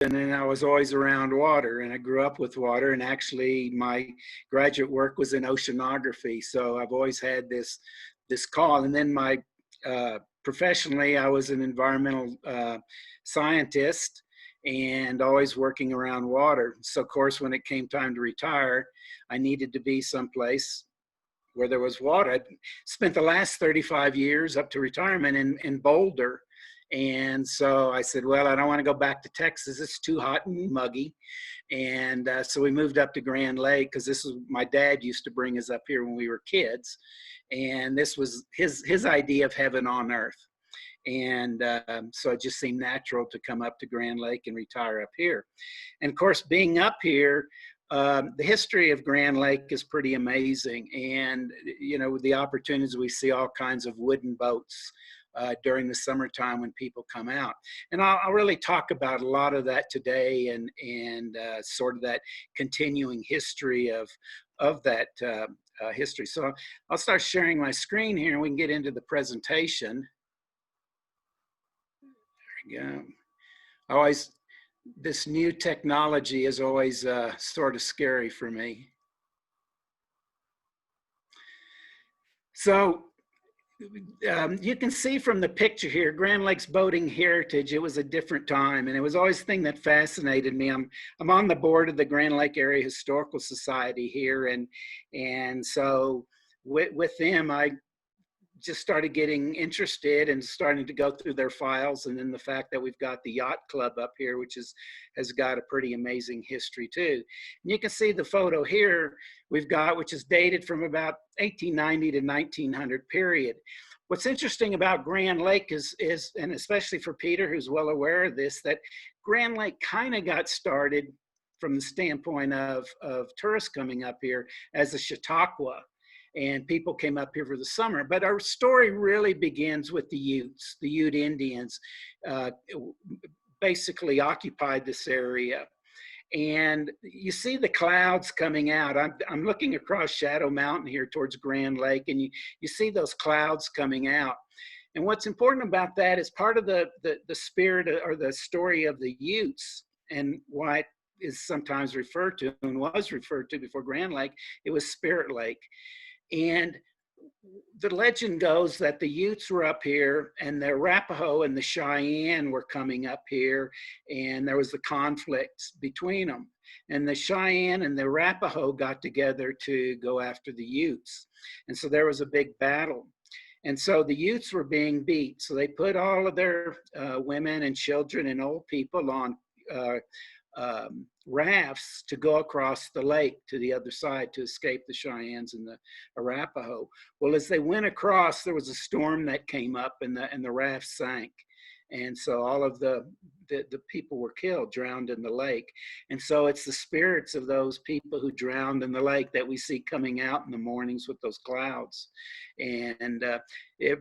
and I was always around water, and I grew up with water, and actually my graduate work was in oceanography. So I've always had this call. And then my professionally, I was an environmental scientist and always working around water. So of course, when it came time to retire, I needed to be someplace where there was water. I spent the last 35 years up to retirement in Boulder. And so I said, well, I don't want to go back to Texas. It's too hot and muggy. And so we moved up to Grand Lake, because this was, my dad used to bring us up here when we were kids. And this was his idea of heaven on earth. And so it just seemed natural to come up to Grand Lake and retire up here. And of course, being up here, the history of Grand Lake is pretty amazing. And, you know, with the opportunities, we see all kinds of wooden boats during the summertime when people come out. And I'll really talk about a lot of that today, and sort of that continuing history of that history. So I'll start sharing my screen here, and we can get into the presentation. There we go. Always, this new technology is always sort of scary for me. So you can see from the picture here, Grand Lake's boating heritage. It was a different time, and it was always a thing that fascinated me. I'm on the board of the Grand Lake Area Historical Society here, and so with them, I just started getting interested and starting to go through their files. And then the fact that we've got the yacht club up here, which has got a pretty amazing history too. And you can see the photo here we've got, which is dated from about 1890 to 1900 period. What's interesting about Grand Lake is, and especially for Peter, who's well aware of this, that Grand Lake kind of got started from the standpoint of tourists coming up here as a Chautauqua. And people came up here for the summer. But our story really begins with the Utes. The Ute Indians basically occupied this area. And you see the clouds coming out. I'm looking across Shadow Mountain here towards Grand Lake, and you see those clouds coming out. And what's important about that is part of the spirit or the story of the Utes, and why it is sometimes referred to, and was referred to before Grand Lake, it was Spirit Lake. And the legend goes that the Utes were up here, and the Arapaho and the Cheyenne were coming up here, and there was the conflict between them. And the Cheyenne and the Arapaho got together to go after the Utes. And so there was a big battle. And so the Utes were being beat. So they put all of their women and children and old people on rafts to go across the lake to the other side to escape the Cheyennes and the Arapaho. Well, as they went across, there was a storm that came up, and the raft sank. And so all of the people were killed, drowned in the lake. And so it's the spirits of those people who drowned in the lake that we see coming out in the mornings with those clouds. And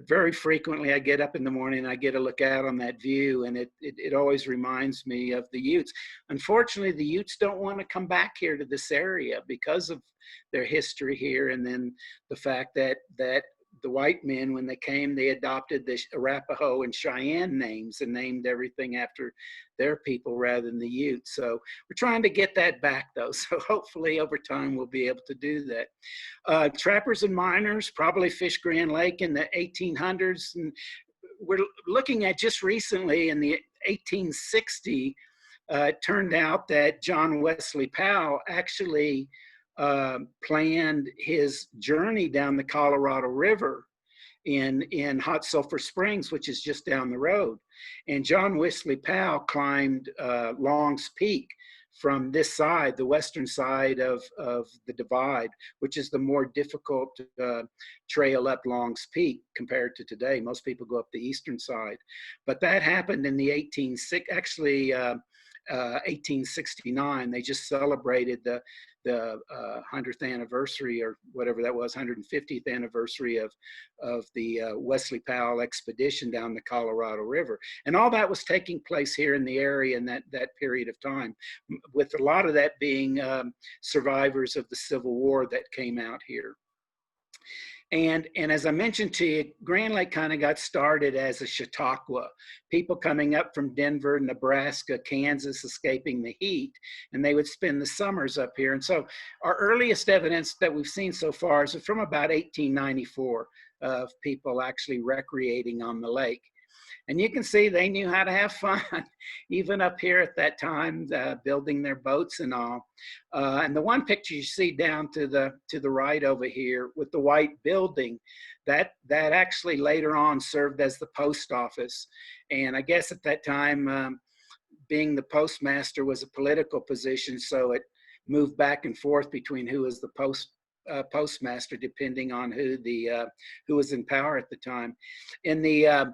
very frequently I get up in the morning and I get a look out on that view, and it always reminds me of the Utes. Unfortunately, the Utes don't want to come back here to this area because of their history here, and then the fact that the white men, when they came, they adopted the Arapaho and Cheyenne names and named everything after their people rather than the Utes. So we're trying to get that back, though. So hopefully over time we'll be able to do that. Trappers and miners probably fished Grand Lake in the 1800s. And we're looking at just recently in the 1860, it turned out that John Wesley Powell actually planned his journey down the Colorado River in Hot Sulphur Springs, which is just down the road. And John Wesley Powell climbed Long's Peak from this side, the western side of the divide, which is the more difficult trail up Long's Peak compared to today. Most people go up the eastern side. But that happened in the 1869. They just celebrated the 100th anniversary, or whatever that was, 150th anniversary of the Wesley Powell expedition down the Colorado River. And all that was taking place here in the area in that period of time, with a lot of that being survivors of the Civil War that came out here. And as I mentioned to you, Grand Lake kind of got started as a Chautauqua, people coming up from Denver, Nebraska, Kansas, escaping the heat, and they would spend the summers up here. And so our earliest evidence that we've seen so far is from about 1894 of people actually recreating on the lake. And you can see they knew how to have fun, even up here at that time, building their boats and all. And the one picture you see down to the right over here with the white building, that actually later on served as the post office. And I guess at that time, being the postmaster was a political position, so it moved back and forth between who was the postmaster, depending on who was in power at the time. In the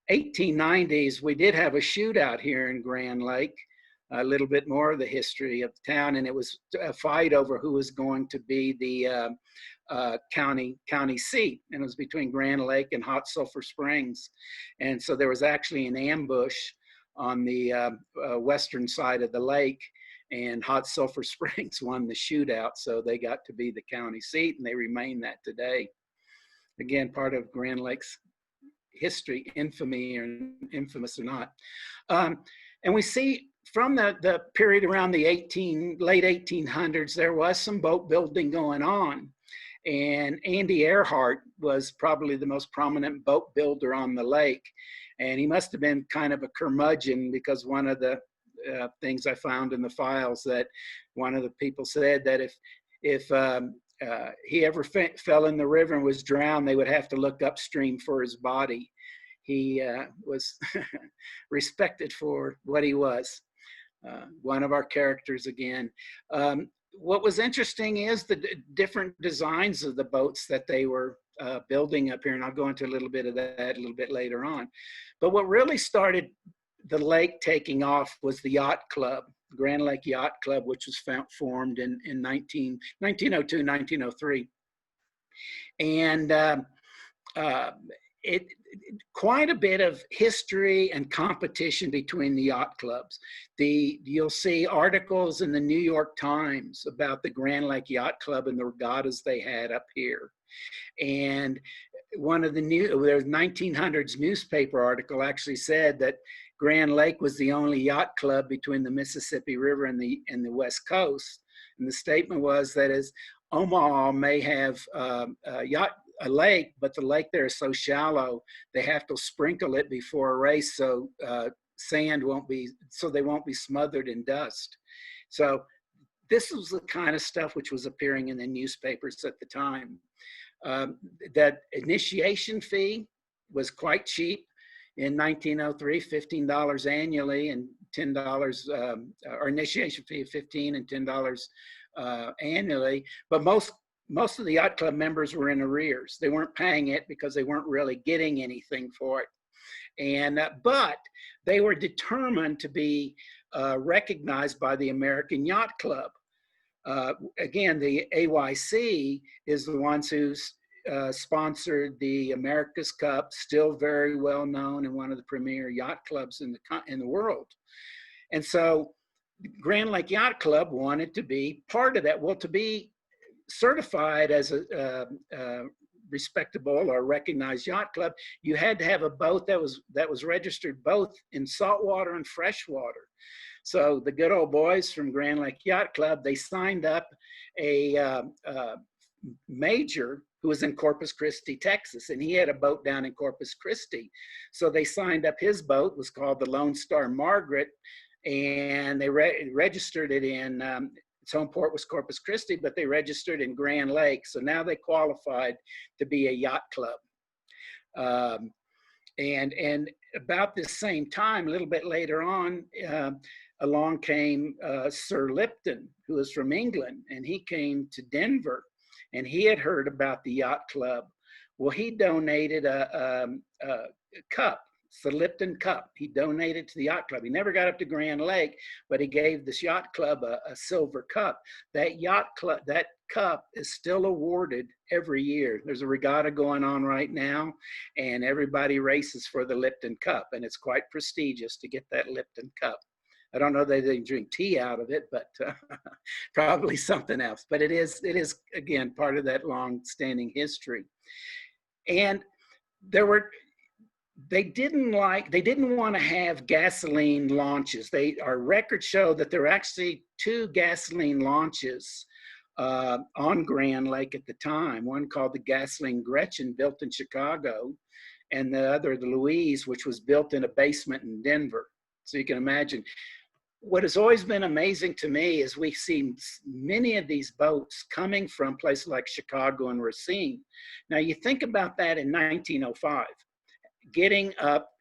1890s, we did have a shootout here in Grand Lake, a little bit more of the history of the town, and it was a fight over who was going to be the county seat, and it was between Grand Lake and Hot Sulphur Springs. And so there was actually an ambush on the western side of the lake, and Hot Sulphur Springs won the shootout, so they got to be the county seat, and they remain that today. Again, part of Grand Lake's history, infamy or infamous or not. And we see from the period around the late 1800s, there was some boat building going on. And Andy Earhart was probably the most prominent boat builder on the lake. And he must have been kind of a curmudgeon, because one of the things I found in the files, that one of the people said that if he ever fell in the river and was drowned, they would have to look upstream for his body. He was respected for what he was. One of our characters again. What was interesting is the different designs of the boats that they were building up here, and I'll go into a little bit of that a little bit later on. But what really started the lake taking off was the yacht club, Grand Lake Yacht Club, which was formed in 1902, 1903. And quite a bit of history and competition between the yacht clubs. You'll see articles in the New York Times about the Grand Lake Yacht Club and the regattas they had up here. And one of the 1900s newspaper article actually said that Grand Lake was the only yacht club between the Mississippi River and the West Coast. And the statement was that as Omaha may have a lake, but the lake there is so shallow, they have to sprinkle it before a race so they won't be smothered in dust. So this was the kind of stuff which was appearing in the newspapers at the time. That initiation fee was quite cheap in 1903, $15 annually, and $10, or initiation fee of $15 and $10 annually. But most of the yacht club members were in arrears. They weren't paying it because they weren't really getting anything for it. And but they were determined to be recognized by the American Yacht Club. Again, the AYC is the ones who sponsored the America's Cup, still very well known and one of the premier yacht clubs in the world. And so Grand Lake Yacht Club wanted to be part of that. Well, to be certified as a respectable or recognized yacht club, you had to have a boat that was registered both in saltwater and freshwater. So the good old boys from Grand Lake Yacht Club, they signed up a major who was in Corpus Christi, Texas, and he had a boat down in Corpus Christi. So they signed up his boat, was called the Lone Star Margaret, and they registered it in, its home port was Corpus Christi, but they registered in Grand Lake. So now they qualified to be a yacht club. And about the same time, a little bit later on, along came Sir Lipton, who was from England, and he came to Denver, and he had heard about the yacht club. Well, he donated a cup. It's the Lipton Cup. He donated to the yacht club. He never got up to Grand Lake, but he gave this yacht club a silver cup. That cup is still awarded every year. There's a regatta going on right now, and everybody races for the Lipton Cup, and it's quite prestigious to get that Lipton Cup. I don't know that they drink tea out of it, but probably something else. But it is again part of that long-standing history. And there were they didn't want to have gasoline launches. Our records show that there were actually 2 gasoline launches on Grand Lake at the time. One called the Gasoline Gretchen, built in Chicago, and the other, the Louise, which was built in a basement in Denver. So you can imagine. What has always been amazing to me is we've seen many of these boats coming from places like Chicago and Racine. Now you think about that in 1905, getting up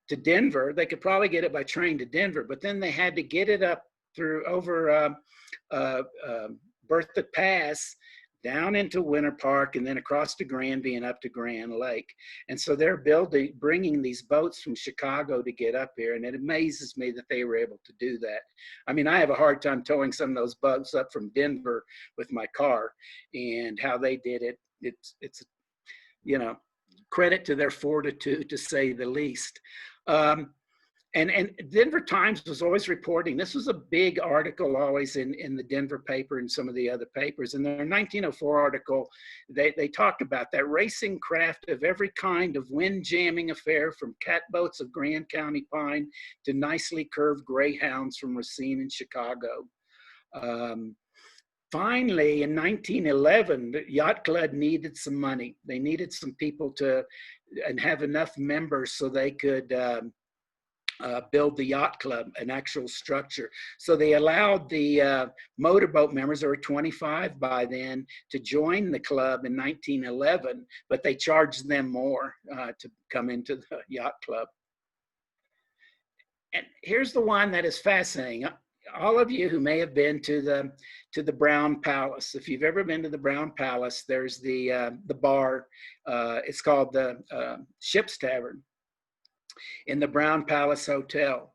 to Denver. They could probably get it by train to Denver, but then they had to get it up through over Berthoud Pass, down into Winter Park, and then across to Granby and up to Grand Lake. And so they're bringing these boats from Chicago to get up here. And it amazes me that they were able to do that. I mean, I have a hard time towing some of those boats up from Denver with my car, and how they did it. It's you know, credit to their fortitude, to say the least. And Denver Times was always reporting, this was a big article always in the Denver paper and some of the other papers. In their 1904 article, they talked about that racing craft of every kind of wind-jamming affair, from catboats of Grand County pine to nicely curved greyhounds from Racine and Chicago. Finally, in 1911, the Yacht Club needed some money. They needed some people and have enough members so they could build the Yacht Club, an actual structure. So they allowed the motorboat members, there were 25 by then, to join the club in 1911, but they charged them more to come into the Yacht Club. And here's the one that is fascinating. All of you who may have been to the Brown Palace, if you've ever been to the Brown Palace, there's the bar. It's called the Ship's Tavern in the Brown Palace Hotel.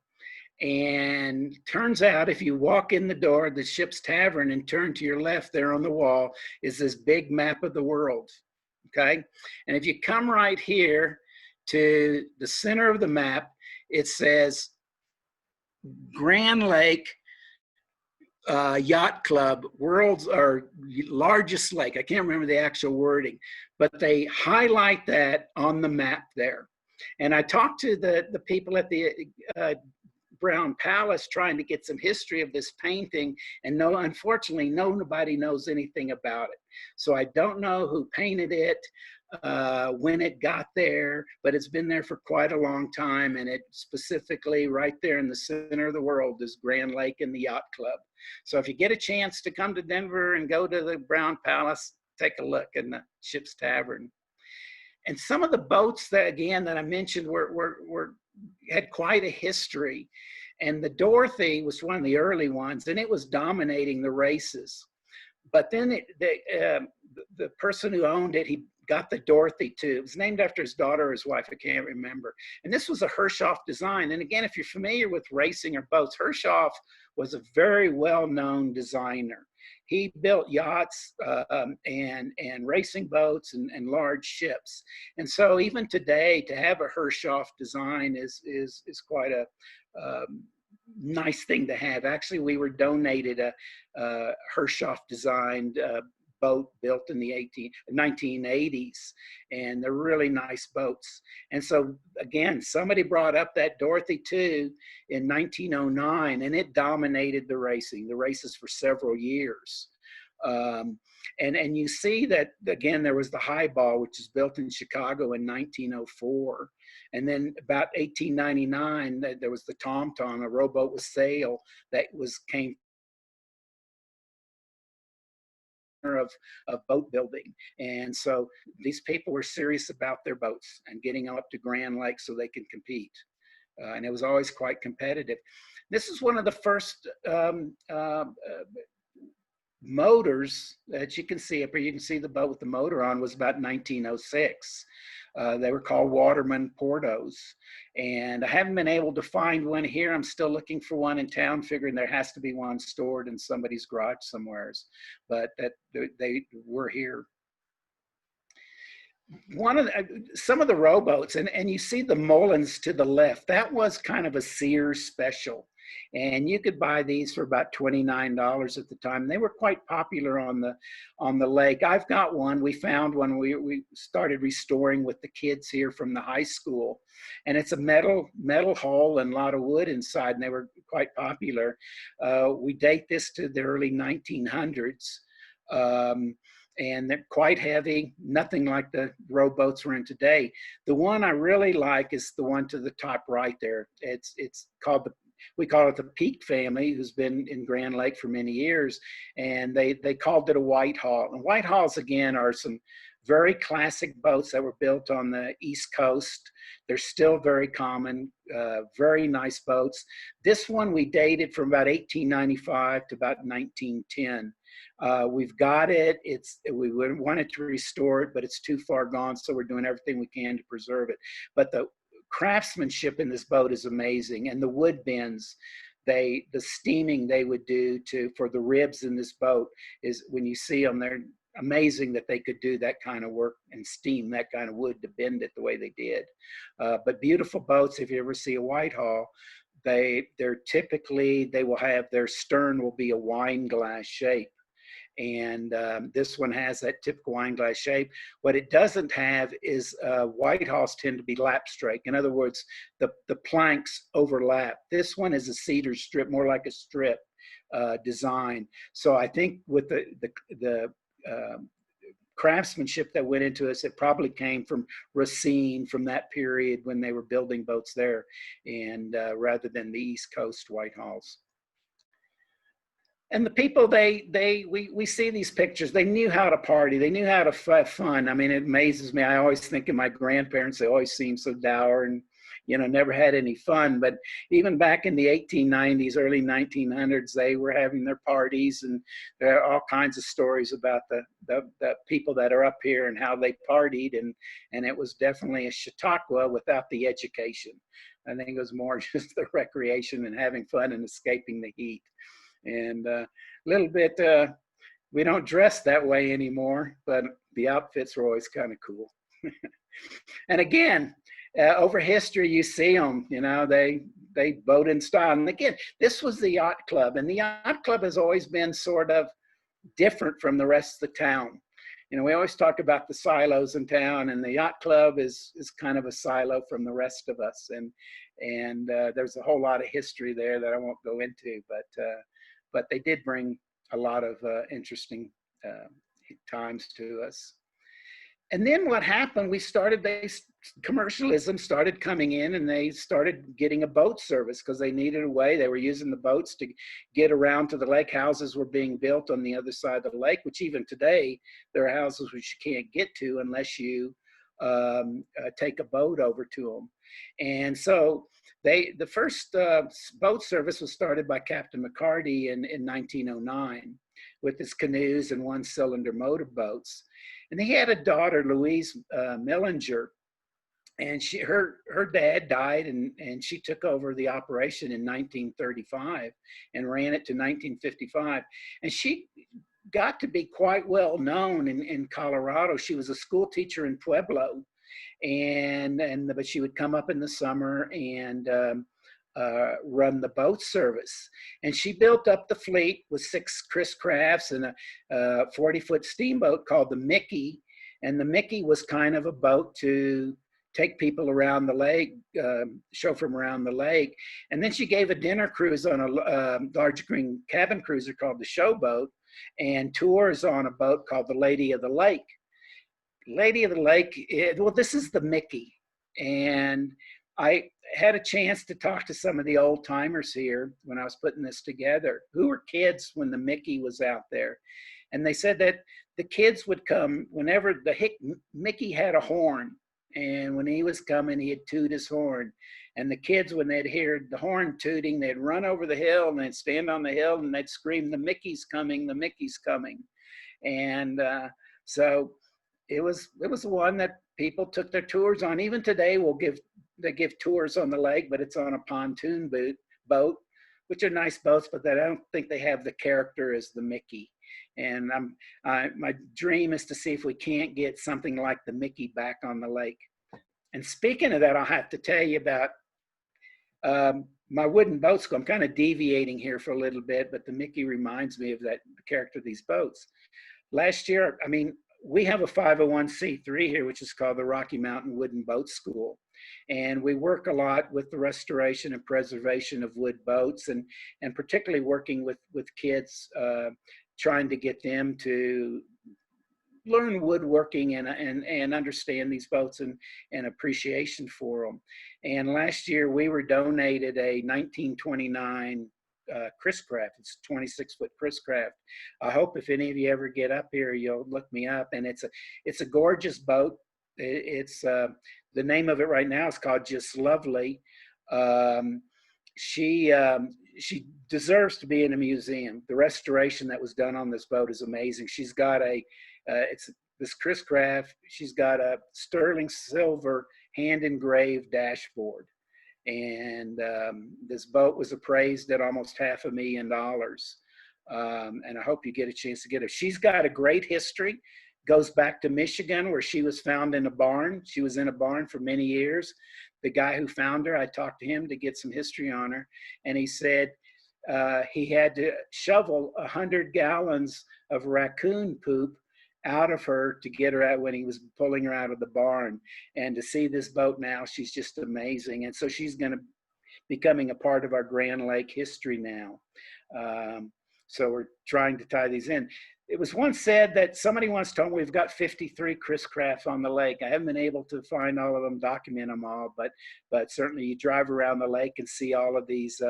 And turns out, if you walk in the door of the Ship's Tavern and turn to your left, there on the wall is this big map of the world. Okay, and if you come right here to the center of the map, it says Grand Lake Yacht Club, world's or largest lake. I can't remember the actual wording, but they highlight that on the map there. And I talked to the people at the Brown Palace trying to get some history of this painting, and unfortunately, nobody knows anything about it. So I don't know who painted it, when it got there, but it's been there for quite a long time, and it specifically right there in the center of the world is Grand Lake and the Yacht Club. So if you get a chance to come to Denver and go to the Brown Palace, take a look in the Ship's Tavern. And some of the boats that, again, that I mentioned had quite a history. And the Dorothy was one of the early ones, and it was dominating the races. But then the person who owned it, he got the Dorothy too. It was named after his daughter or his wife, I can't remember. And this was a Hirschoff design. And again, if you're familiar with racing or boats, Hirschoff was a very well-known designer. He built yachts and racing boats and large ships. And so even today, to have a Hirschoff design is quite a nice thing to have. Actually, we were donated a Hirschoff designed boat built in the 1980s, and they're really nice boats. And so again, somebody brought up that Dorothy II in 1909, and it dominated the races for several years. And you see that, again, there was the Highball, which was built in Chicago in 1904. And then about 1899, there was the Tom Tom, a rowboat with sail that came of boat building. And so these people were serious about their boats and getting up to Grand Lake so they can compete. And it was always quite competitive. This is one of the first motors that you can see up here. You can see the boat with the motor on was about 1906. They were called Waterman Portos. And I haven't been able to find one here. I'm still looking for one in town, figuring there has to be one stored in somebody's garage somewheres, but that they were here. Some of the rowboats, and you see the Mullins to the left, that was kind of a Sears special. And you could buy these for about $29 at the time. They were quite popular on the lake. I've got one. We found one. We started restoring with the kids here from the high school, and it's a metal hull and a lot of wood inside, and they were quite popular. We date this to the early 1900s. And they're quite heavy, nothing like the rowboats we're in today. The one I really like is the one to the top right there. It's called we call it the Peak family, who's been in Grand Lake for many years, and they called it a Whitehall. And Whitehalls, again, are some very classic boats that were built on the East Coast. They're still very common, very nice boats. This one we dated from about 1895 to about 1910. We've got it. We wanted to restore it, but it's too far gone, so we're doing everything we can to preserve it. But the craftsmanship in this boat is amazing, and the wood bends, the steaming they would do for the ribs in this boat is, when you see them, they're amazing that they could do that kind of work and steam that kind of wood to bend it the way they did. But beautiful boats. If you ever see a Whitehall, they're typically, they will have, their stern will be a wine glass shape. And this one has that typical wine glass shape. What it doesn't have is Whitehalls tend to be lap strake. In other words, the planks overlap. This one is a cedar strip, more like a strip design. So I think with the craftsmanship that went into us, it probably came from Racine, from that period when they were building boats there, and rather than the East Coast Whitehalls. And the people, we see these pictures, they knew how to party, they knew how to have fun. I mean, it amazes me. I always think of my grandparents, they always seemed so dour and, you know, never had any fun. But even back in the 1890s, early 1900s, they were having their parties, and there are all kinds of stories about the people that are up here and how they partied. And it was definitely a Chautauqua without the education. I think it was more just the recreation and having fun and escaping the heat. And a little bit, we don't dress that way anymore, but the outfits were always kind of cool. And again, over history, you see them, you know, they boat in style. And again, this was the yacht club, and the yacht club has always been sort of different from the rest of the town. You know, we always talk about the silos in town, and the yacht club is kind of a silo from the rest of us. And there's a whole lot of history there that I won't go into, but they did bring a lot of interesting times to us. And then what happened, commercialism started coming in, and they started getting a boat service because they needed a way. They were using the boats to get around to the lake. Houses were being built on the other side of the lake, which even today, there are houses which you can't get to unless you take a boat over to them. And so the first boat service was started by Captain McCarty in 1909 with his canoes and one-cylinder motorboats. And he had a daughter, Louise Millinger, and her dad died, and she took over the operation in 1935 and ran it to 1955. And she got to be quite well known in Colorado. She was a school teacher in Pueblo, but she would come up in the summer and run the boat service. And she built up the fleet with 6 Chris Crafts and a 40-foot steamboat called the Mickey. And the Mickey was kind of a boat to take people around the lake, show from around the lake. And then she gave a dinner cruise on a large green cabin cruiser called the Showboat, and tours on a boat called the Lady of the Lake. Lady of the Lake, well, this is the Mickey. And I had a chance to talk to some of the old timers here when I was putting this together, who were kids when the Mickey was out there. And they said that the kids would come whenever Mickey had a horn. And when he was coming, he'd toot his horn. And the kids, when they'd hear the horn tooting, they'd run over the hill and they'd stand on the hill and they'd scream, "The Mickey's coming, the Mickey's coming." And so it was one that people took their tours on. Even today, they give tours on the lake, but it's on a pontoon boat, which are nice boats, but I don't think they have the character as the Mickey. And my dream is to see if we can't get something like the Mickey back on the lake. And speaking of that, I'll have to tell you about my wooden boat school, I'm kind of deviating here for a little bit, but the Mickey reminds me of that character of these boats. Last year, I mean, we have a 501c3 here, which is called the Rocky Mountain Wooden Boat School. And we work a lot with the restoration and preservation of wood boats, and particularly working with kids, trying to get them to learn woodworking and understand these boats and appreciation for them. And last year we were donated a 1929 Chris Craft. It's a 26-foot Chris Craft. I hope if any of you ever get up here, you'll look me up. And it's a gorgeous boat. It's the name of it right now is called Just Lovely. She deserves to be in a museum. The restoration that was done on this boat is amazing. She's got this Chris Craft. She's got a sterling silver hand engraved dashboard, and this boat was appraised at almost $500,000. And I hope you get a chance to get her. She's got a great history. Goes back to Michigan, where she was found in a barn. She was in a barn for many years. The guy who found her, I talked to him to get some history on her, and he said he had to shovel 100 gallons of raccoon poop out of her to get her out when he was pulling her out of the barn. And to see this boat now, she's just amazing. And so she's going to becoming a part of our Grand Lake history now. So we're trying to tie these in. It was once said that somebody once told me we've got 53 Chris Crafts on the lake. I haven't been able to find all of them, document them all, but certainly you drive around the lake and see all of these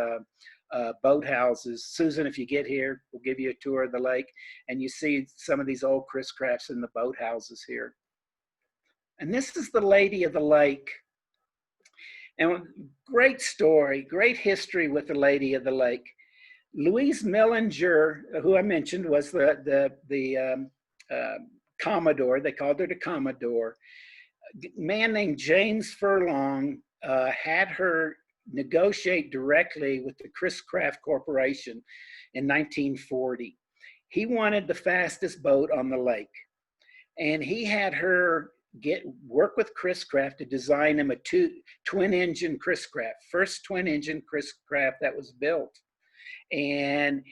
boat houses. Susan, if you get here, we'll give you a tour of the lake, and you see some of these old Chris Crafts in the boat houses here. And this is the Lady of the Lake. And great story, great history with the Lady of the Lake. Louise Millinger, who I mentioned, was the Commodore. They called her the Commodore. A man named James Furlong had her negotiate directly with the Chris Craft Corporation in 1940. He wanted the fastest boat on the lake, and he had her work with Chris Craft to design him a twin-engine Chris Craft, first twin-engine Chris Craft that was built. And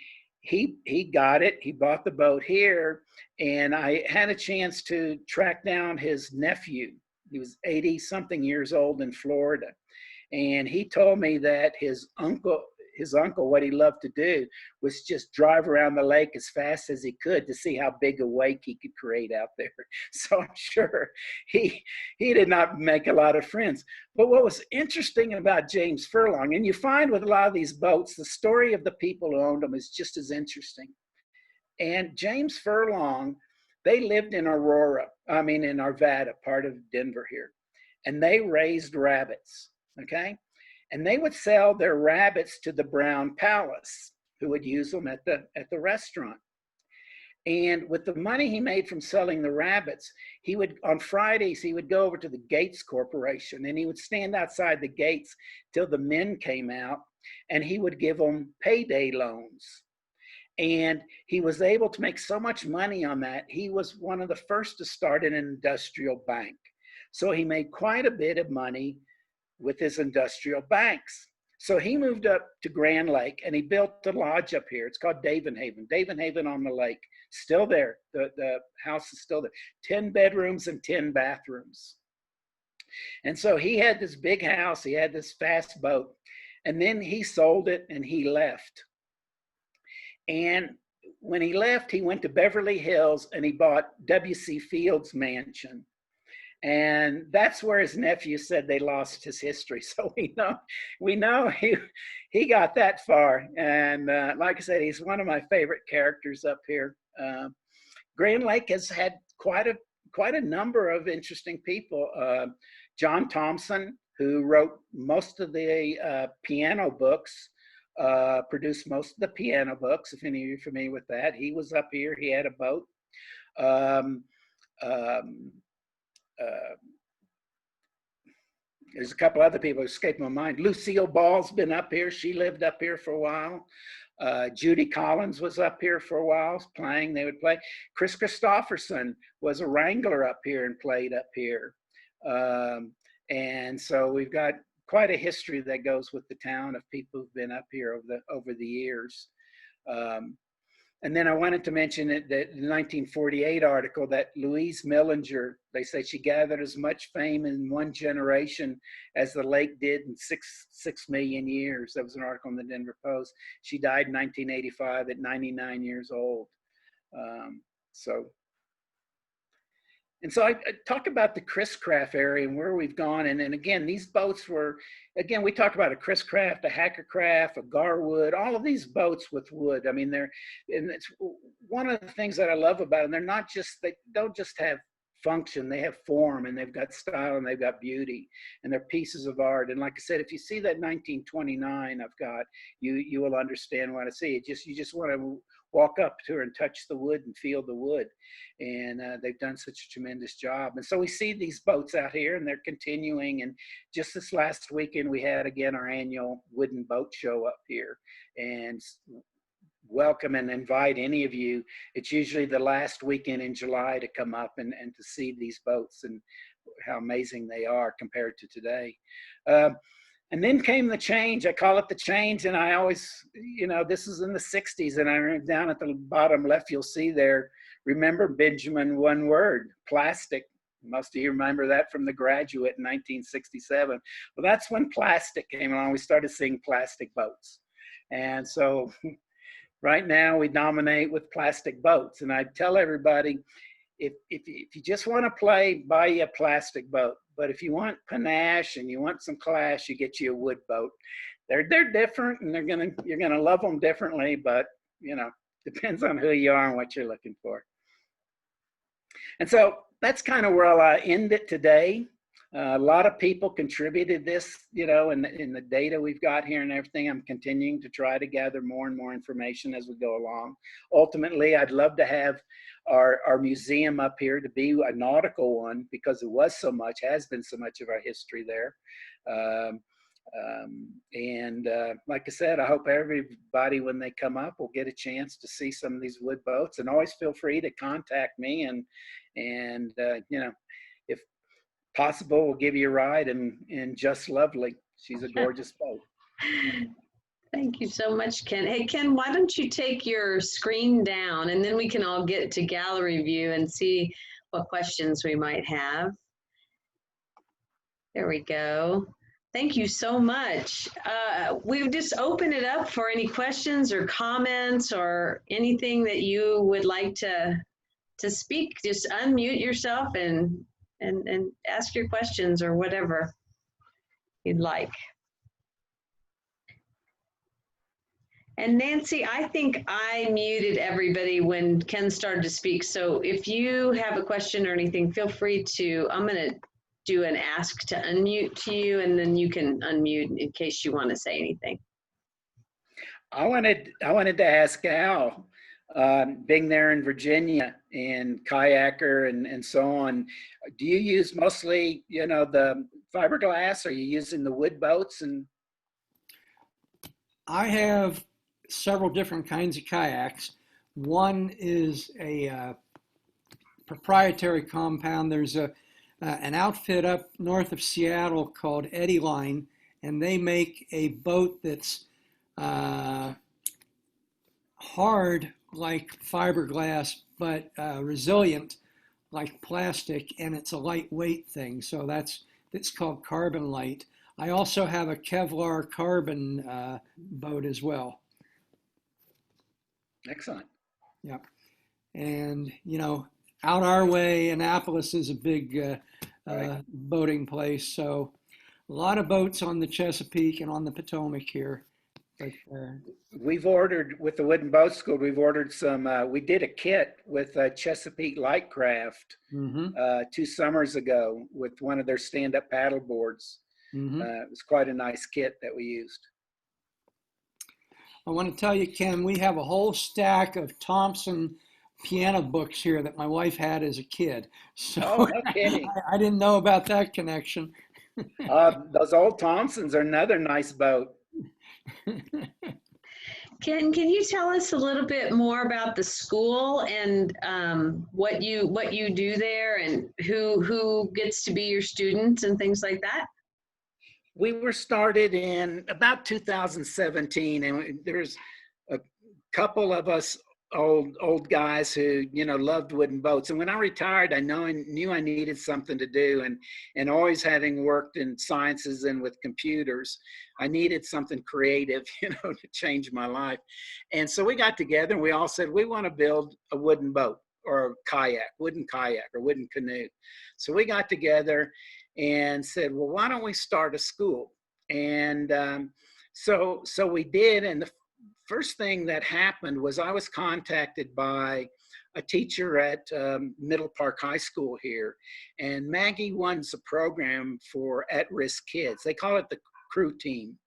he got it. He bought the boat here, and I had a chance to track down his nephew. He was 80-something years old in Florida, and he told me that his uncle, what he loved to do was just drive around the lake as fast as he could to see how big a wake he could create out there. So I'm sure he did not make a lot of friends. But what was interesting about James Furlong, and you find with a lot of these boats, the story of the people who owned them is just as interesting. And James Furlong, they lived in in Arvada, part of Denver here, and they raised rabbits, okay? And they would sell their rabbits to the Brown Palace, who would use them at the restaurant. And with the money he made from selling the rabbits, on Fridays, he would go over to the Gates Corporation, and he would stand outside the gates till the men came out, and he would give them payday loans. And he was able to make so much money on that. He was one of the first to start an industrial bank. So he made quite a bit of money with his industrial banks. So he moved up to Grand Lake, and he built a lodge up here. It's called Davenhaven on the lake. Still there. The house is still there. 10 bedrooms and 10 bathrooms. And so he had this big house. He had this fast boat. And then he sold it and he left. And when he left, he went to Beverly Hills and he bought W.C. Fields' mansion. And that's where his nephew said they lost his history. So we know he got that far. And like I said, he's one of my favorite characters up here. Grand Lake has had quite a number of interesting people. John Thompson, who wrote most of the piano books, produced most of the piano books, if any of you are familiar with that. He was up here. He had a boat. There's a couple other people who escaped my mind. Lucille Ball's been up here. She lived up here for a while. Judy Collins was up here for a while playing. They would play. Chris Christopherson was a wrangler up here and played up here. And so we've got quite a history that goes with the town of people who've been up here over the years. And then I wanted to mention that the 1948 article that Louise Millinger, they say she gathered as much fame in one generation as the lake did in 6 million years. That was an article in the Denver Post. She died in 1985 at 99 years old. So I talk about the Chris Craft area and where we've gone. And then again, these boats were, again, we talked about a Chris Craft, a Hacker Craft, a Garwood, all of these boats with wood. I mean, and it's one of the things that I love about them. They're not just, they don't just have function, they have form, and they've got style, and they've got beauty, and they're pieces of art. And like I said, if you see that 1929 I've got, you will understand what I see. You just want to walk up to her and touch the wood and feel the wood. And they've done such a tremendous job. And so we see these boats out here, and they're continuing. And just this last weekend, we had again our annual wooden boat show up here. And welcome and invite any of you. It's usually the last weekend in July to come up and to see these boats and how amazing they are compared to today. And then came the change. I call it the change. And I always, this is in the 60s. And I down at the bottom left, you'll see there, remember Benjamin, one word, plastic. Most of you remember that from The Graduate in 1967. Well, that's when plastic came along. We started seeing plastic boats. And so right now we dominate with plastic boats. And I tell everybody, if you just want to play, buy you a plastic boat. But if you want panache and you want some class, you get you a wood boat. They're different, and you're gonna love them differently. But depends on who you are and what you're looking for. And so that's kind of where I'll end it today. A lot of people contributed this, in the data we've got here and everything. I'm continuing to try to gather more and more information as we go along. Ultimately, I'd love to have our museum up here to be a nautical one, because it was so much, has been so much of our history there. Like I said, I hope everybody, when they come up, will get a chance to see some of these wood boats. And always feel free to contact me, and if possible, we'll give you a ride in Just Lovely. She's a gorgeous boat. Thank you so much, Ken. Hey, Ken, why don't you take your screen down, and then we can all get to gallery view and see what questions we might have. There we go. Thank you so much. We've just opened it up for any questions or comments or anything that you would like to speak. Just unmute yourself and ask your questions or whatever you'd like. And Nancy, I think I muted everybody when Ken started to speak. So if you have a question or anything, feel free to, I'm going to do an ask to unmute to you, and then you can unmute in case you want to say anything. I wanted to ask Al, being there in Virginia and kayaker and so on, do you use mostly, the fiberglass? Are you using the wood boats? And I have several different kinds of kayaks. One is a proprietary compound. There's an outfit up north of Seattle called Eddy Line, and they make a boat that's hard like fiberglass, but resilient like plastic, and it's a lightweight thing. So it's called Carbon Light. I also have a Kevlar carbon boat as well. Excellent. Yep. And, out our way, Annapolis is a big right. boating place. So a lot of boats on the Chesapeake and on the Potomac here. But, we've ordered, with the Wooden Boat School, we've ordered some, we did a kit with Chesapeake Lightcraft 2 summers ago with one of their stand-up paddle boards. It was quite a nice kit that we used. I want to tell you, Ken, we have a whole stack of Thompson piano books here that my wife had as a kid. So oh, no kidding. I didn't know about that connection. Those old Thompsons are another nice boat. Ken, can you tell us a little bit more about the school and what you do there, and who gets to be your students and things like that? We were started in about 2017, and there's a couple of us old guys who loved wooden boats. And when I retired, I knew I needed something to do, and always having worked in sciences and with computers, I needed something creative, to change my life. And so we got together and we all said we want to build a wooden boat or a wooden kayak or wooden canoe. So we got together and said, well, why don't we start a school? And so we did. And the first thing that happened was I was contacted by a teacher at Middle Park High School here, and Maggie runs a program for at-risk kids. They call it the Crew Team.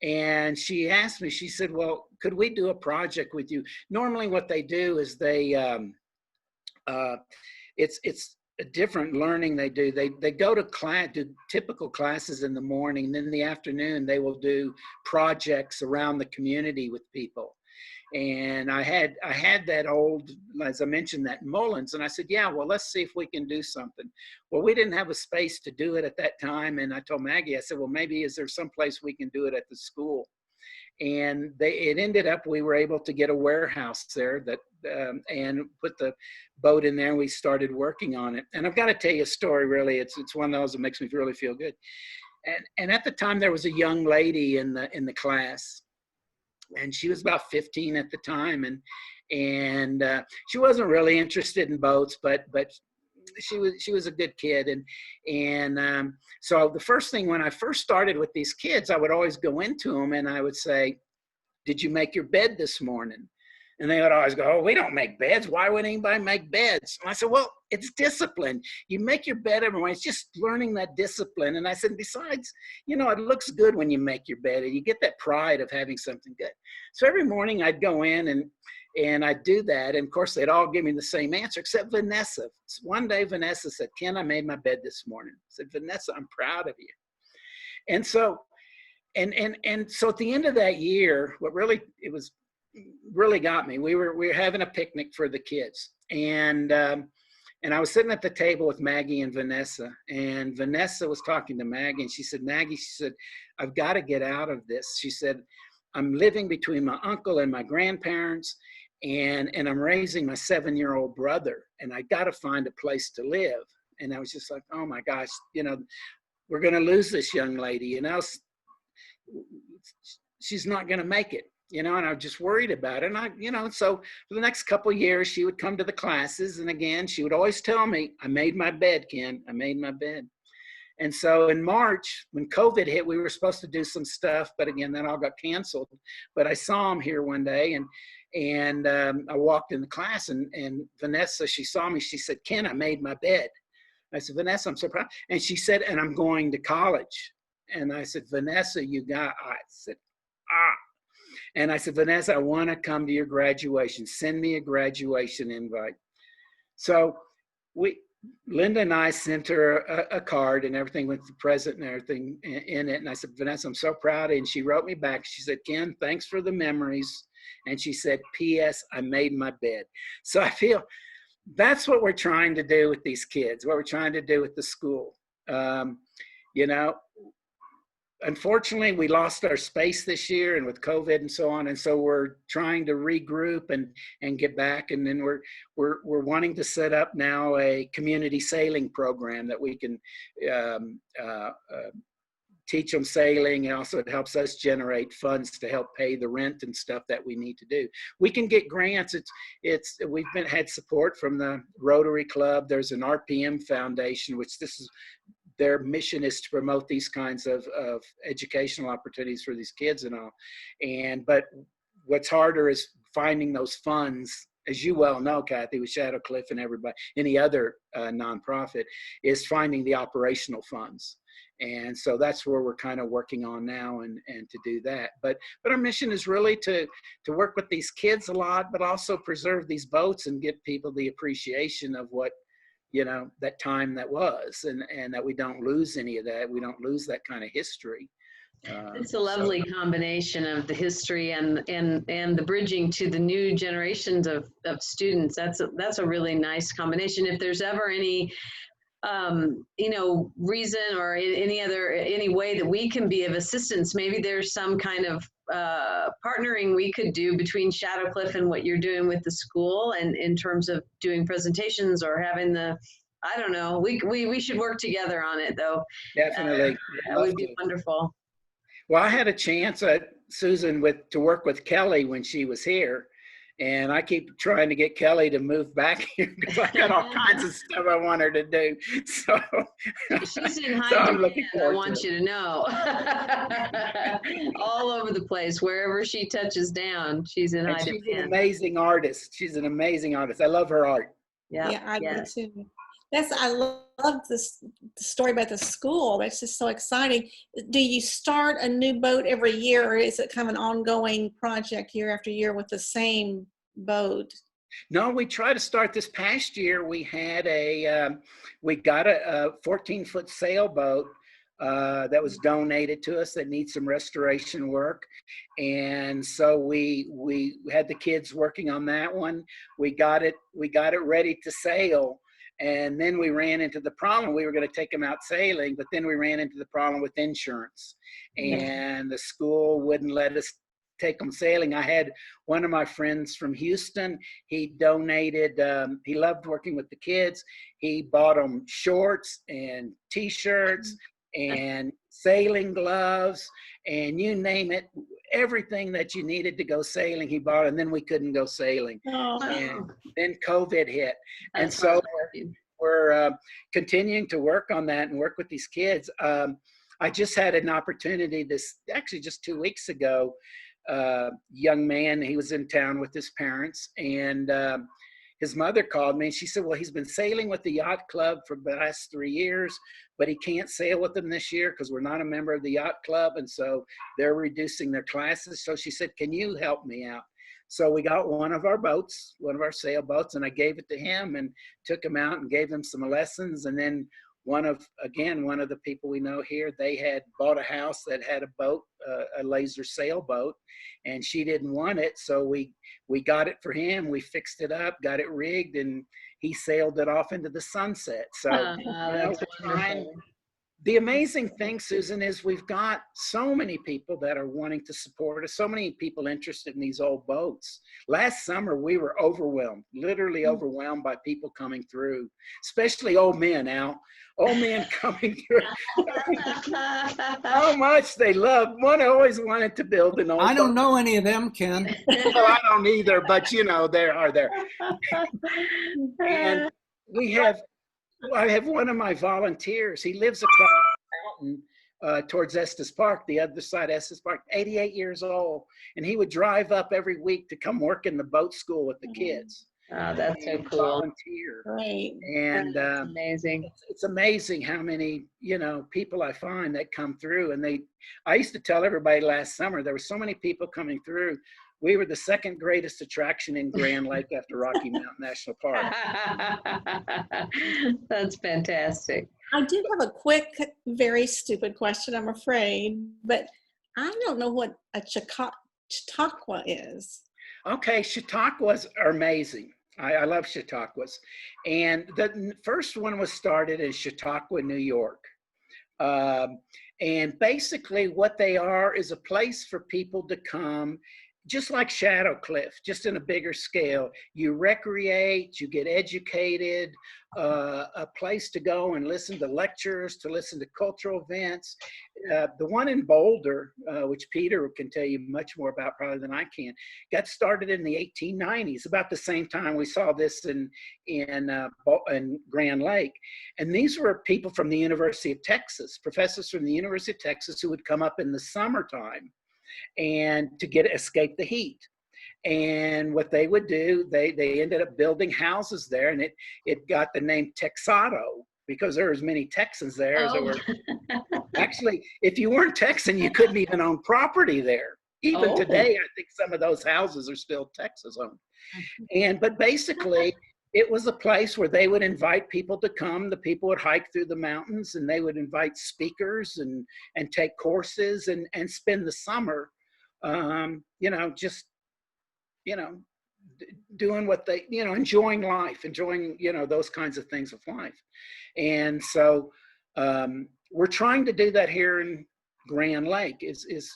And she asked me, she said, well, could we do a project with you? Normally what they do is they, it's a different learning they do. They go to class, do typical classes in the morning, then in the afternoon they will do projects around the community with people. And I had that old, as I mentioned, that Mullins, and I said, yeah, well, let's see if we can do something. Well, we didn't have a space to do it at that time, and I told Maggie, I said, well, maybe is there some place we can do it at the school? And it ended up, we were able to get a warehouse there that and put the boat in there, and we started working on it. And I've got to tell you a story, really. It's one of those that makes me really feel good. And at the time, there was a young lady in the class, and she was about 15 at the time, and she wasn't really interested in boats, but she was a good kid. And so the first thing, when I first started with these kids, I would always go into them and I would say, did you make your bed this morning? And they would always go, oh, we don't make beds. Why would anybody make beds? And I said, well, it's discipline. You make your bed every morning. It's just learning that discipline. And I said, besides, it looks good when you make your bed, and you get that pride of having something good. So every morning I'd go in and I'd do that. And of course, they'd all give me the same answer, except Vanessa. One day, Vanessa said, Ken, I made my bed this morning. I said, Vanessa, I'm proud of you. And so, and so at the end of that year, really got me. We were having a picnic for the kids, and I was sitting at the table with Maggie and Vanessa, and Vanessa was talking to Maggie, and she said, Maggie, she said, I've got to get out of this. She said, I'm living between my uncle and my grandparents, and I'm raising my 7-year-old brother, and I got to find a place to live. And I was just like, oh my gosh, we're going to lose this young lady, she's not going to make it. And I was just worried about it. And so for the next couple of years, she would come to the classes. And again, she would always tell me, I made my bed, Ken, I made my bed. And so in March, when COVID hit, we were supposed to do some stuff, but again, that all got canceled. But I saw him here one day, and I walked in the class, and Vanessa, she saw me, she said, Ken, I made my bed. I said, Vanessa, I'm so proud. And she said, and I'm going to college. And I said, Vanessa, I said, And I said, Vanessa, I want to come to your graduation. Send me a graduation invite. So Linda and I sent her a card and everything with the present and everything in it. And I said, Vanessa, I'm so proud of you. And she wrote me back. She said, Ken, thanks for the memories. And she said, P.S., I made my bed. So I feel that's what we're trying to do with these kids, what we're trying to do with the school. Unfortunately, we lost our space this year, and with COVID and so on, and so we're trying to regroup and get back. And then we're wanting to set up now a community sailing program that we can teach them sailing, and also it helps us generate funds to help pay the rent and stuff that we need to do. We can get grants. We've had support from the Rotary Club. There's an RPM Foundation, which their mission is to promote these kinds of educational opportunities for these kids and all. But what's harder is finding those funds, as you well know, Kathy, with Shadowcliff and everybody, any other nonprofit, is finding the operational funds. And so that's where we're kind of working on now and to do that. But our mission is really to work with these kids a lot, but also preserve these boats and give people the appreciation of what, that time that was, and that we don't lose any of that. We don't lose that kind of history. It's a lovely combination of the history and the bridging to the new generations of students. That's a really nice combination. If there's ever any you know, reason or any way that we can be of assistance. Maybe there's some kind of partnering we could do between Shadowcliff and what you're doing with the school, and in terms of doing presentations or having the, I don't know, we should work together on it though. Definitely. That would be wonderful. Well, I had a chance, Susan, to work with Kelly when she was here. And I keep trying to get Kelly to move back here because I got all kinds of stuff I want her to do. So she's in high I'm demand, looking I forward want to you to know. All over the place, wherever she touches down, she's in high she's demand. an amazing artist. She's an amazing artist. I love her art. Yeah, Yeah, I do too. I love this story about the school. That's just so exciting. Do you start a new boat every year, or is it kind of an ongoing project year after year with the same boat? No, we tried to start this past year. We had we got a 14-foot sailboat that was donated to us that needs some restoration work. And so we had the kids working on that one. We got it ready to sail. And then we ran into the problem. We were going to take them out sailing, but then we ran into the problem with insurance. And the school wouldn't let us take them sailing. I had one of my friends from Houston. He donated, he loved working with the kids. He bought them shorts and t-shirts and sailing gloves and you name it, everything that you needed to go sailing, he bought, and then we couldn't go sailing. And then COVID hit. And so we're continuing to work on that and work with these kids. I just had an opportunity actually just 2 weeks ago, young man, he was in town with his parents, and his mother called me and she said, well, he's been sailing with the yacht club for the last 3 years, but he can't sail with them this year because we're not a member of the yacht club, and so they're reducing their classes. So she said, can you help me out? So we got one of our boats, one of our sailboats, and I gave it to him and took him out and gave him some lessons. And then one of the people we know here, they had bought a house that had a boat, a laser sailboat, and she didn't want it. So we got it for him. We fixed it up, got it rigged, and he sailed it off into the sunset. So the amazing thing, Susan, is we've got so many people that are wanting to support us, so many people interested in these old boats. Last summer, we were overwhelmed, literally overwhelmed by people coming through, especially old men, Al. Old men coming through. How much they love. One always wanted to build an old boat. I don't know any of them, Ken. Well, I don't either, but you know, there are there. And I have one of my volunteers. He lives across the mountain towards Estes Park, the other side of Estes Park, 88 years old. And he would drive up every week to come work in the boat school with the kids. Oh, that's so cool. Volunteer. Right. And amazing. It's amazing how many, people I find that come through. And I used to tell everybody last summer, there were so many people coming through. We were the second greatest attraction in Grand Lake after Rocky Mountain National Park. That's fantastic. I do have a quick, very stupid question, I'm afraid, but I don't know what a Chautauqua is. Okay, Chautauquas are amazing. I love Chautauquas. And the first one was started in Chautauqua, New York. And basically what they are is a place for people to come, just like Shadowcliff, just in a bigger scale. You recreate, you get educated, a place to go and listen to lectures, to listen to cultural events. The one in Boulder, which Peter can tell you much more about probably than I can, got started in the 1890s, about the same time we saw this in Grand Lake. And these were people from the University of Texas, professors from the University of Texas who would come up in the summertime and to escape the heat. And what they would do, they ended up building houses there, and it got the name Texado because there were as many Texans there as there were. Actually, if you weren't Texan, you couldn't even own property there. Even today, I think some of those houses are still Texas owned. But basically, it was a place where they would invite people to come. The people would hike through the mountains, and they would invite speakers and take courses and spend the summer, doing what they, enjoying life, enjoying, those kinds of things of life. And so we're trying to do that here in Grand Lake.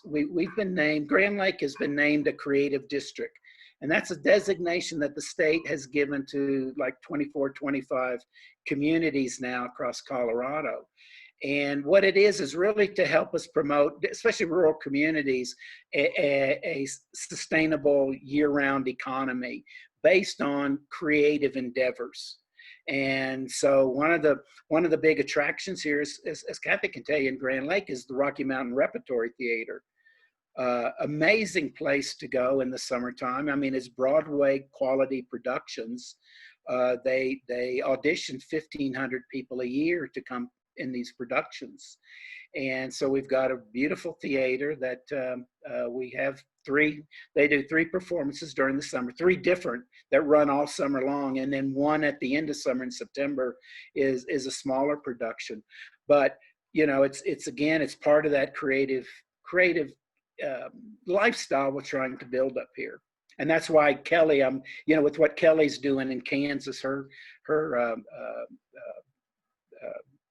We've been named, Grand Lake has been named a creative district. And that's a designation that the state has given to like 24, 25 communities now across Colorado. And what it is really to help us promote, especially rural communities, a sustainable year-round economy based on creative endeavors. And so one of the big attractions here is, as Kathy can tell you, in Grand Lake, is the Rocky Mountain Repertory Theater. Amazing place to go in the summertime. I mean, it's Broadway quality productions. They audition 1,500 people a year to come in these productions. And so we've got a beautiful theater that we have they do 3 performances during the summer, 3 different that run all summer long. And then one at the end of summer in September is a smaller production. But, it's part of that creative lifestyle we're trying to build up here. And that's why Kelly, with what Kelly's doing in Kansas, her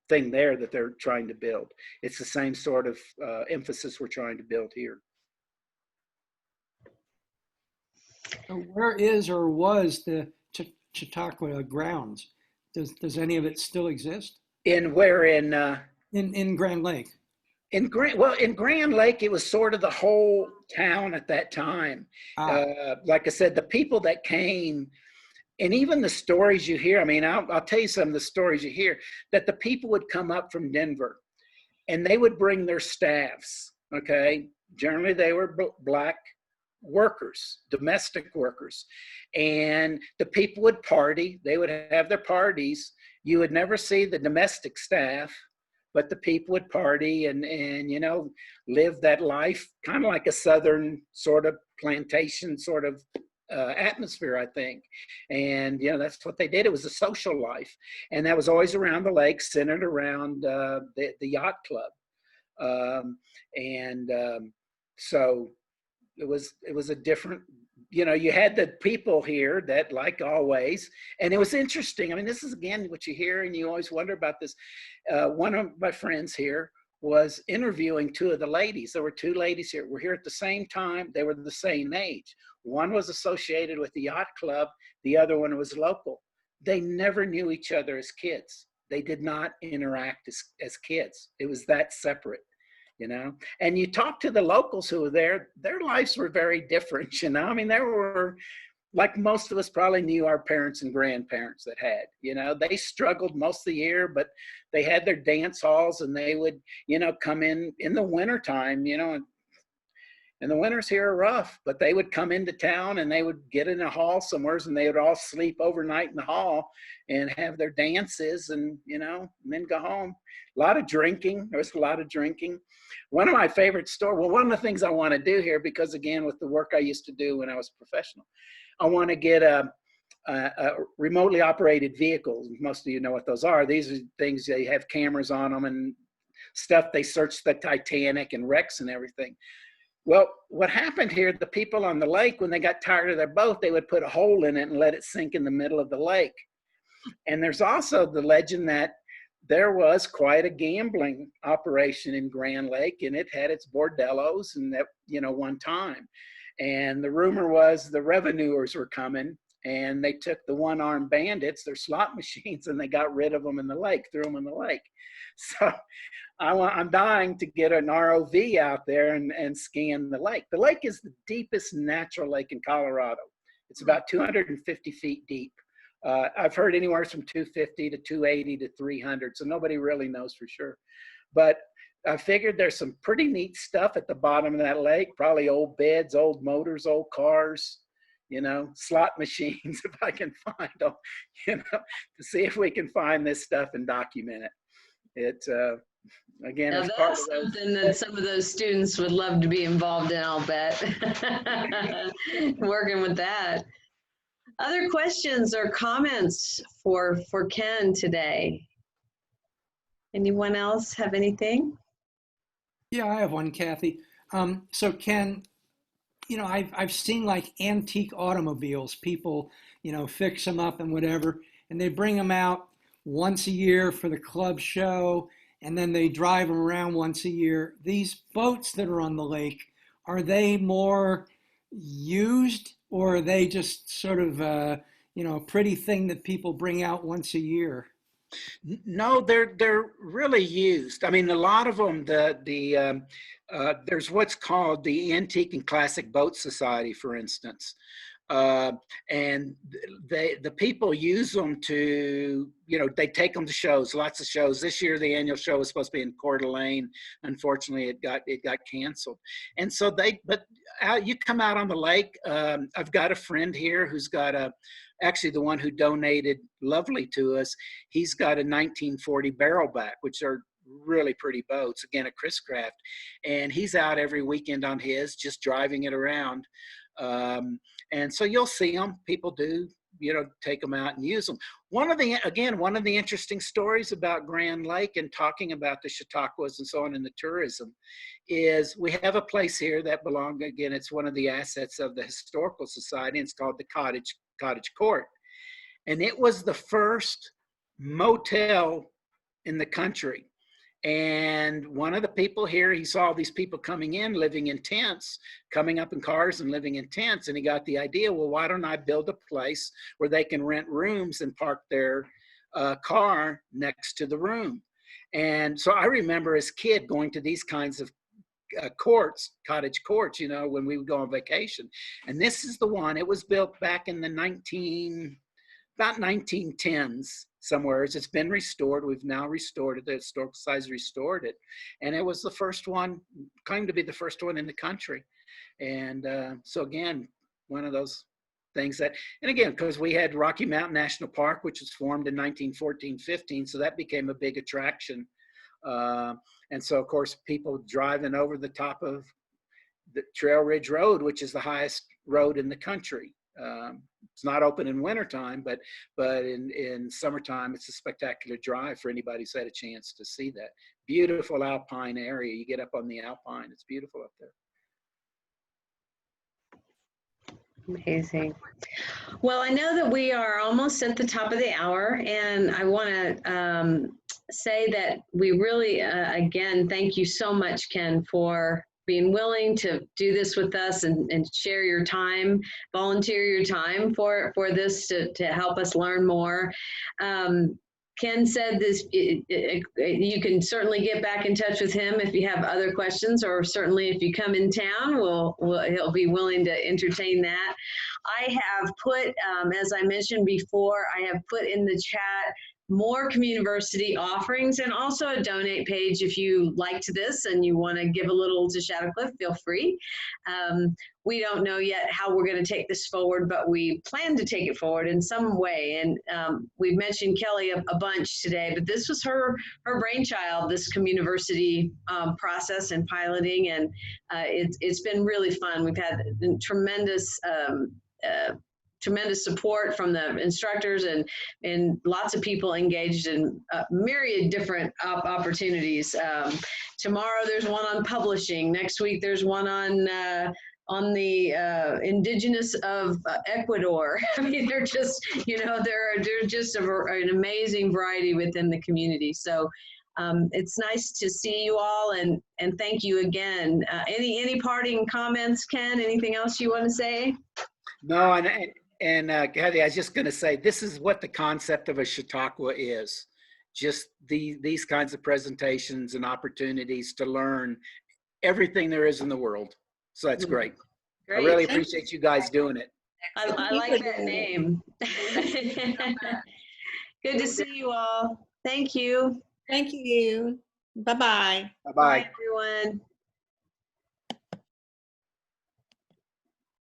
thing there that they're trying to build. It's the same sort of emphasis we're trying to build here. Where is or was the Chautauqua grounds? Does any of it still exist? In Grand Lake. In Grand Lake, it was sort of the whole town at that time. Like I said, the people that came, and even the stories you hear, I mean, I'll tell you some of the stories you hear, that the people would come up from Denver and they would bring their staffs, okay? Generally, they were Black workers, domestic workers. And the people would party. They would have their parties. You would never see the domestic staff, but the people would party and live that life, kind of like a Southern sort of plantation sort of atmosphere, I think. And, that's what they did. It was a social life. And that was always around the lake, centered around the yacht club. So it was a different, you had the people here that, like always, and it was interesting. I mean, this is, again, what you hear and you always wonder about this. One of my friends here was interviewing 2 of the ladies. There were 2 ladies here. Were here at the same time. They were the same age. One was associated with the yacht club. The other one was local. They never knew each other as kids. They did not interact as kids. It was that separate. And you talk to the locals who were there, their lives were very different, I mean, there were, like most of us probably knew our parents and grandparents that had, they struggled most of the year, but they had their dance halls and they would, come in the wintertime, and the winters here are rough, but they would come into town and they would get in a hall somewhere and they would all sleep overnight in the hall and have their dances and, and then go home. A lot of drinking. There was a lot of drinking. One of my favorite stories, one of the things I want to do here, because again, with the work I used to do when I was a professional, I want to get a remotely operated vehicles. Most of you know what those are. These are things, they have cameras on them and stuff. They search the Titanic and wrecks and everything. Well, what happened here, the people on the lake, when they got tired of their boat, they would put a hole in it and let it sink in the middle of the lake. And there's also the legend that there was quite a gambling operation in Grand Lake, and it had its bordellos and that, one time. And the rumor was the revenuers were coming and they took the one-armed bandits, their slot machines, and they got rid of them in the lake, threw them in the lake. So I'm dying to get an ROV out there and scan the lake. The lake is the deepest natural lake in Colorado. It's about 250 feet deep. I've heard anywhere from 250 to 280 to 300, so nobody really knows for sure. But I figured there's some pretty neat stuff at the bottom of that lake, probably old beds, old motors, old cars, slot machines, if I can find them, to see if we can find this stuff and document it. It's again, now it's that's something that some of those students would love to be involved in, I'll bet. Working with that. Other questions or comments for Ken today? Anyone else have anything? Yeah, I have one, Kathy. So Ken, I've seen like antique automobiles. People, fix them up and whatever, and they bring them out once a year for the club show, and then they drive them around once a year. These boats that are on the lake, are they more used, or are they just sort of a pretty thing that people bring out once a year? No, they're really used. I mean, a lot of them. There's what's called the Antique and Classic Boat Society, for instance, uh, and the people use them to, they take them to shows, lots of shows. This year, the annual show was supposed to be in Coeur d'Alene. Unfortunately, it got canceled. And so you come out on the lake. I've got a friend here who's got actually the one who donated Lovely to us. He's got a 1940 barrelback, which are really pretty boats, again, at Chris Craft. And he's out every weekend on his, just driving it around. And so you'll see them. People do, take them out and use them. One of the interesting stories about Grand Lake and talking about the Chautauquas and so on in the tourism is we have a place here that belonged, again, it's one of the assets of the Historical Society, and it's called the Cottage Court. And it was the first motel in the country. And one of the people here, he saw these people coming in, living in tents, coming up in cars and living in tents. And he got the idea, well, why don't I build a place where they can rent rooms and park their car next to the room? And so I remember as a kid going to these kinds of courts, cottage courts, when we would go on vacation. And this is the one. It was built back in the about 1910s somewhere. It's been restored. We've now restored it. The Historical Society restored it. And it was the first one, claimed to be the first one in the country. And so again, one of those things that, and again, because we had Rocky Mountain National Park, which was formed in 1914-15, so that became a big attraction. And so, of course, people driving over the top of the Trail Ridge Road, which is the highest road in the country. It's not open in wintertime, but in summertime, it's a spectacular drive for anybody who's had a chance to see that. Beautiful alpine area. You get up on the alpine. It's beautiful up there. Amazing. Well, I know that we are almost at the top of the hour, and I want to say that we really, again, thank you so much, Ken, for being willing to do this with us and share your time, volunteer your time for this to help us learn more. Ken said this, you can certainly get back in touch with him if you have other questions, or certainly if you come in town, he'll be willing to entertain that. I have put, as I mentioned before, I have put in the chat more Communiversity offerings and also a donate page. If you liked this and you want to give a little to Shadowcliff, feel free. We don't know yet how we're going to take this forward, but we plan to take it forward in some way. And we've mentioned Kelly a bunch today, but this was her brainchild, this Communiversity process and piloting, and it's been really fun. We've had tremendous support from the instructors and lots of people engaged in myriad different opportunities. Tomorrow there's one on publishing. Next week there's one on the indigenous of Ecuador. I mean, they're just, they're just an amazing variety within the community. So it's nice to see you all, and thank you again. Any parting comments, Ken? Anything else you want to say? No, and Kathy, I was just going to say, this is what the concept of a Chautauqua is. Just these kinds of presentations and opportunities to learn everything there is in the world. So that's great. I really appreciate you guys doing it. I like that name. Good to see you all. Thank you. Thank you. Bye-bye. Bye-bye. Bye, everyone.